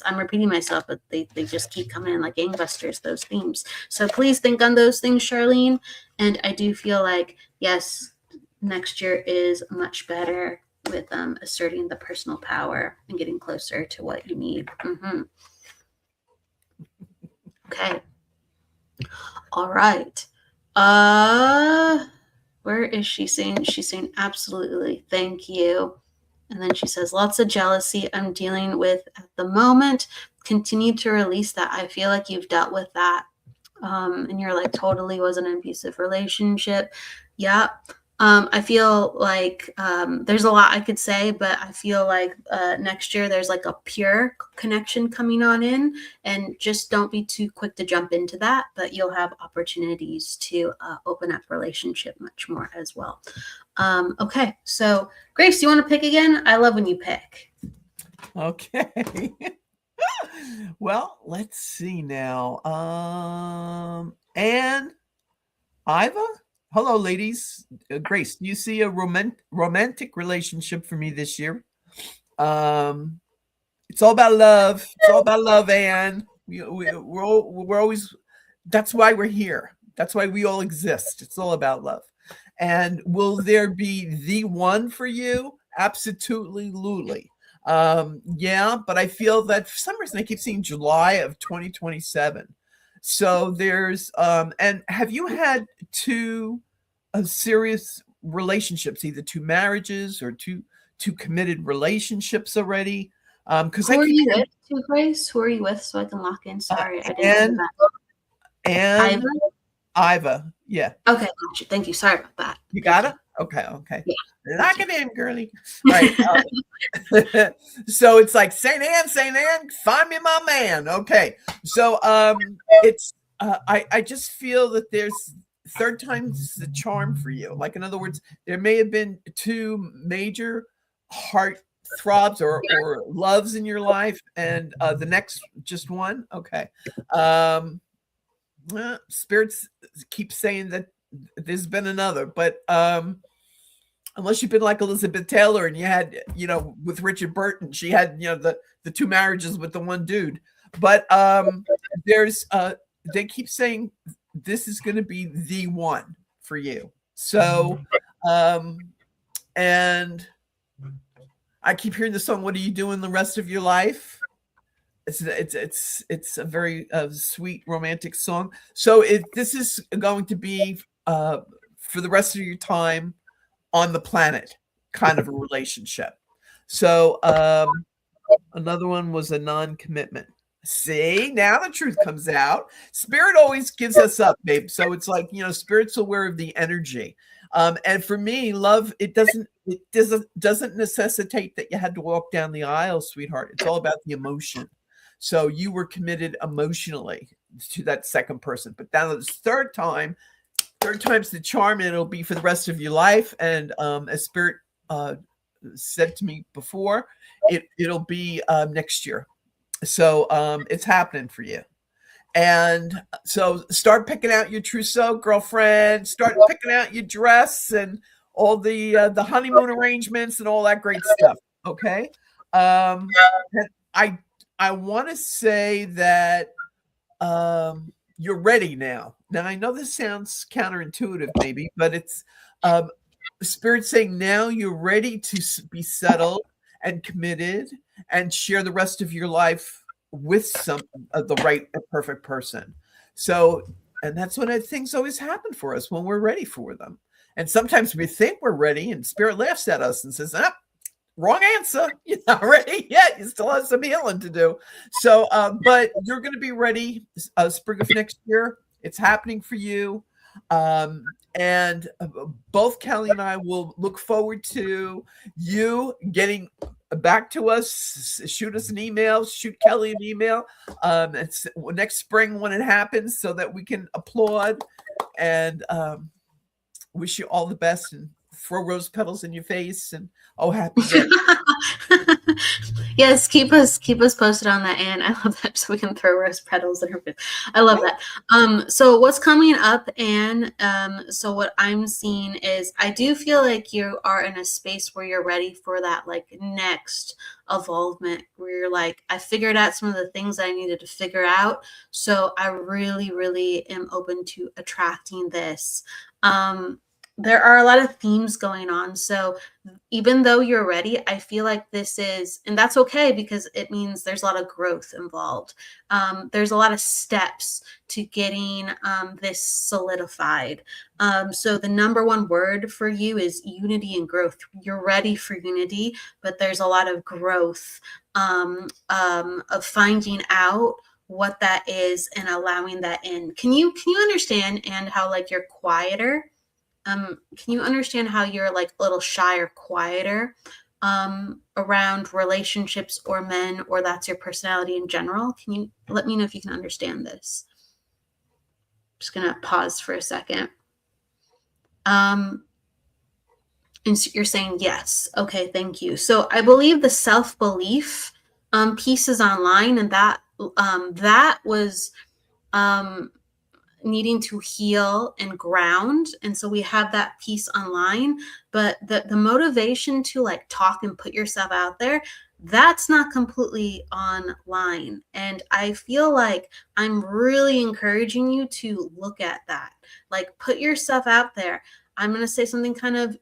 S2: I'm repeating myself, but they just keep coming in like gangbusters, those themes. So please think on those things, Charlene. And I do feel like, yes, next year is much better with asserting the personal power and getting closer to what you need. Okay. All right. Where is she saying? She's saying absolutely. Thank you. And then she says, lots of jealousy I'm dealing with at the moment. Continue to release that. I feel like you've dealt with that. And you're like, totally was an abusive relationship. Yeah. I feel like there's a lot I could say, but I feel like next year there's like a pure connection coming on in, and just don't be too quick to jump into that, but you'll have opportunities to open up relationship much more as well. Okay, so Grace, you want to pick again? I love when you pick.
S3: Okay. Well, let's see now. And Iva? Hello, ladies. Grace, do you see a romantic relationship for me this year? It's all about love. It's all about love, Anne. We're always, that's why we're here. That's why we all exist. It's all about love. And will there be the one for you? Absolutely. Yeah, but I feel that for some reason I keep seeing July of 2027. So there's and have you had two serious relationships, either two marriages or two committed relationships already? Because
S2: who are you with, too, Grace? Who are you with, so I can lock in? Sorry, I didn't know that.
S3: And Iva, yeah.
S2: Okay, gotcha. Thank you. Sorry about that.
S3: You got it? Okay.
S2: Yeah.
S3: Lock it in, girly. Right. So it's like Saint Anne, find me my man. Okay. So it's I just feel that there's third time's the charm for you. Like, in other words, there may have been two major heart throbs or loves in your life, and the next just one. Okay. Spirits keep saying that there's been another, but unless you've been like Elizabeth Taylor and you had, with Richard Burton, she had, the two marriages with the one dude. But there's they keep saying this is going to be the one for you. So and I keep hearing the song, "What are you doing the rest of your life?" It's a very sweet romantic song. So this is going to be for the rest of your time on the planet, kind of a relationship. So another one was a non-commitment. See, now the truth comes out. Spirit always gives us up, babe. So it's like, Spirit's aware of the energy. And for me, love, it doesn't necessitate that you had to walk down the aisle, sweetheart. It's all about the emotion. So you were committed emotionally to that second person. But now the third time's the charm, and it'll be for the rest of your life. And as Spirit said to me before, it'll be next year. So it's happening for you. And so start picking out your trousseau, girlfriend. Start picking out your dress and all the honeymoon arrangements and all that great stuff. Okay. And I want to say that you're ready now. Now, I know this sounds counterintuitive, maybe, but it's Spirit saying now you're ready to be settled and committed and share the rest of your life with the right and perfect person. So, and that's when things always happen for us, when we're ready for them. And sometimes we think we're ready, and Spirit laughs at us and says, wrong answer. You're not ready yet. You still have some healing to do. So, but you're going to be ready spring of next year. It's happening for you. And both Kelly and I will look forward to you getting back to us. Shoot us an email, shoot Kelly an email. It's next spring when it happens, so that we can applaud and wish you all the best and throw rose petals in your face, and oh, happy day.
S2: Yes, keep us posted on that, Anne. I love that. So we can throw rose petals in her face. I love that. So what's coming up, Anne? So what I'm seeing is I do feel like you are in a space where you're ready for that like next evolvement, where you're like, I figured out some of the things I needed to figure out. So I really, really am open to attracting this. There are a lot of themes going on. So even though you're ready, I feel like this is, and that's okay because it means there's a lot of growth involved. There's a lot of steps to getting this solidified. So the number one word for you is unity and growth. You're ready for unity, but there's a lot of growth of finding out what that is and allowing that in. Can you understand, and how like you're quieter? Can you understand how you're like a little shy or quieter around relationships or men, or that's your personality in general? Can you let me know if you can understand this? Just gonna pause for a second. And so you're saying yes. Okay, thank you. So I believe the self-belief piece is online, and that was needing to heal and ground, and so we have that piece online, but the motivation to like talk and put yourself out there, that's not completely online. And I feel like I'm really encouraging you to look at that, like put yourself out there. I'm going to say something kind of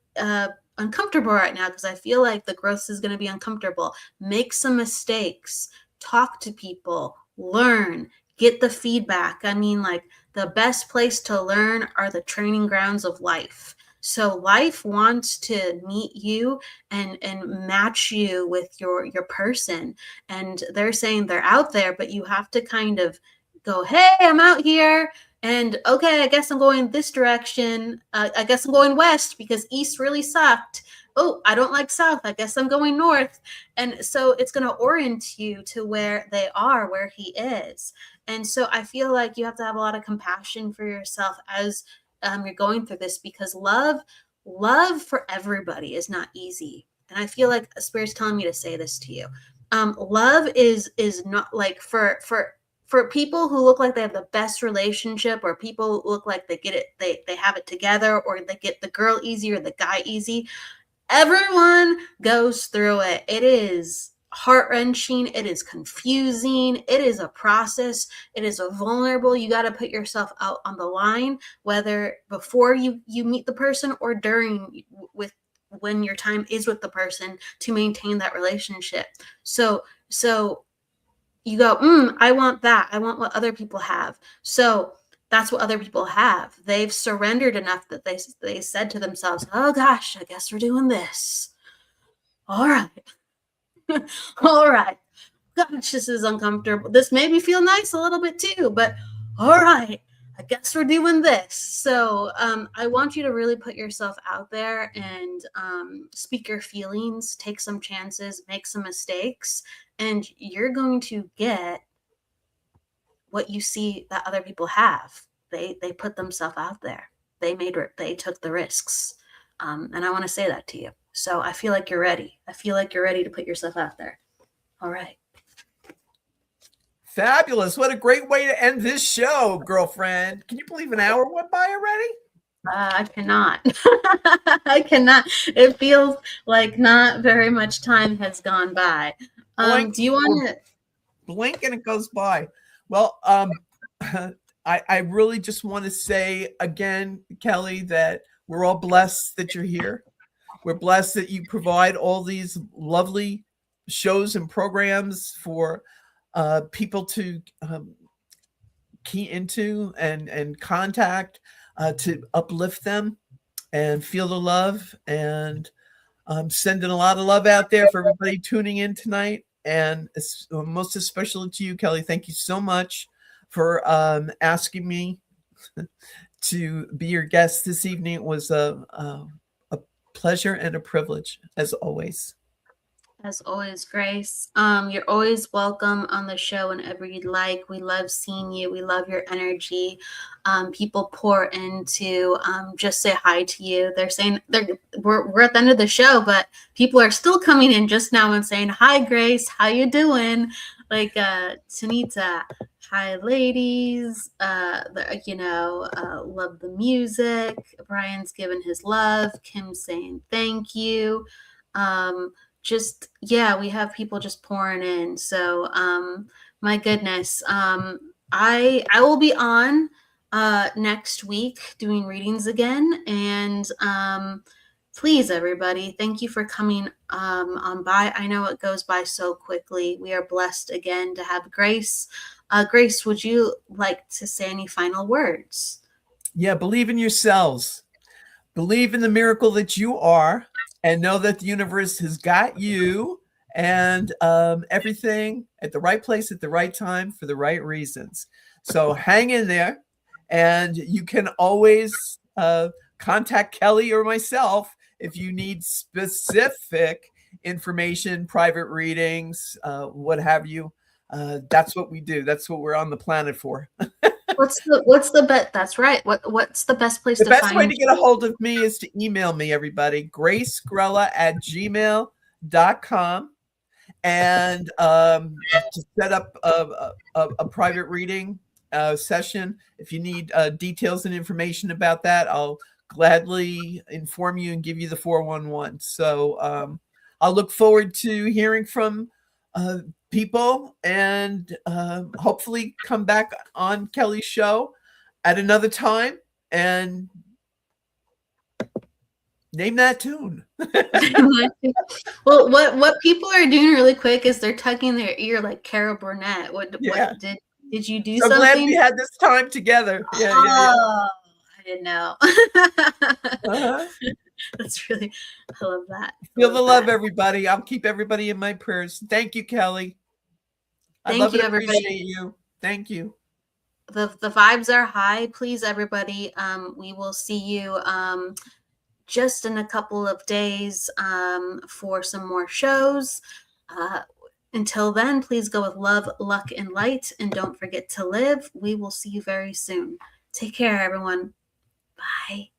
S2: uncomfortable right now because I feel like the growth is going to be uncomfortable. Make some mistakes, talk to people, learn, get the feedback. I mean, like, the best place to learn are the training grounds of life. So life wants to meet you and match you with your person. And they're saying they're out there, but you have to kind of go, hey, I'm out here. And okay, I guess I'm going this direction. I guess I'm going west because east really sucked. Oh, I don't like south. I guess I'm going north. And so it's going to orient you to where they are, where he is. And so I feel like you have to have a lot of compassion for yourself as you're going through this, because love for everybody is not easy. And I feel like Spirit's telling me to say this to you. Love is not like for people who look like they have the best relationship, or people who look like they get it, they have it together, or they get the girl easy or the guy easy. Everyone goes through it. It is heart-wrenching. It is confusing. It is a process. It is a vulnerable. You got to put yourself out on the line, whether before you meet the person or during, with when your time is with the person, to maintain that relationship. So you go, I want that. I want what other people have. So that's what other people have. They've surrendered enough that they said to themselves, oh gosh, I guess we're doing this. All right. All right. Gosh, this is uncomfortable. This made me feel nice a little bit too, but all right, I guess we're doing this. So I want you to really put yourself out there and speak your feelings, take some chances, make some mistakes, and you're going to get what you see that other people have. They put themselves out there. They took the risks. And I want to say that to you. So I feel like you're ready. I feel like you're ready to put yourself out there. All right.
S3: Fabulous. What a great way to end this show, girlfriend. Can you believe an hour went by already?
S2: I cannot. I cannot. It feels like not very much time has gone by. Do you want to
S3: blink and it goes by? Well, I really just want to say again, Kelly, that we're all blessed that you're here. We're blessed that you provide all these lovely shows and programs for people to key into and contact, to uplift them and feel the love, and sending a lot of love out there for everybody tuning in tonight. And it's most especially to you, Kelly. Thank you so much for asking me to be your guest this evening. It was a pleasure and a privilege, as always.
S2: As always, Grace, you're always welcome on the show whenever you'd like. We love seeing you. We love your energy. People pour into just say hi to you. They're saying we're at the end of the show, but people are still coming in just now and saying, hi, Grace, how you doing? Like Tanita, hi, ladies. Love the music. Brian's giving his love. Kim saying thank you. We have people just pouring in. So my goodness, I will be on next week doing readings again, and please, everybody, thank you for coming on by. I know it goes by so quickly. We are blessed again to have Grace. Grace, would you like to say any final words?
S3: Yeah, believe in yourselves. Believe in the miracle that you are, and know that the universe has got you and everything at the right place at the right time for the right reasons. So hang in there, and you can always contact Kelly or myself if you need specific information, private readings, what have you. That's what we do. That's what we're on the planet for.
S2: What's the best? That's right. What's the best place
S3: The
S2: to
S3: best
S2: find
S3: way to get a hold of me is to email me, everybody. gracegrella@gmail.com. And to set up a private reading session. If you need details and information about that, I'll gladly inform you and give you the 411. So I'll look forward to hearing from people, and hopefully come back on Kelly's show at another time and name that tune.
S2: Well, what people are doing really quick is they're tucking their ear like Carol Burnett. What did you do
S3: So
S2: something?
S3: glad we had this time together. Yeah.
S2: I didn't know.
S3: Uh-huh.
S2: That's really, I love that.
S3: Feel the love, everybody. I'll keep everybody in my prayers. Thank you, Kelly.
S2: Thank you, everybody.
S3: Appreciate you. Thank you.
S2: The vibes are high. Please, everybody. We will see you just in a couple of days for some more shows. Until then, please go with love, luck, and light, and don't forget to live. We will see you very soon. Take care, everyone. Bye.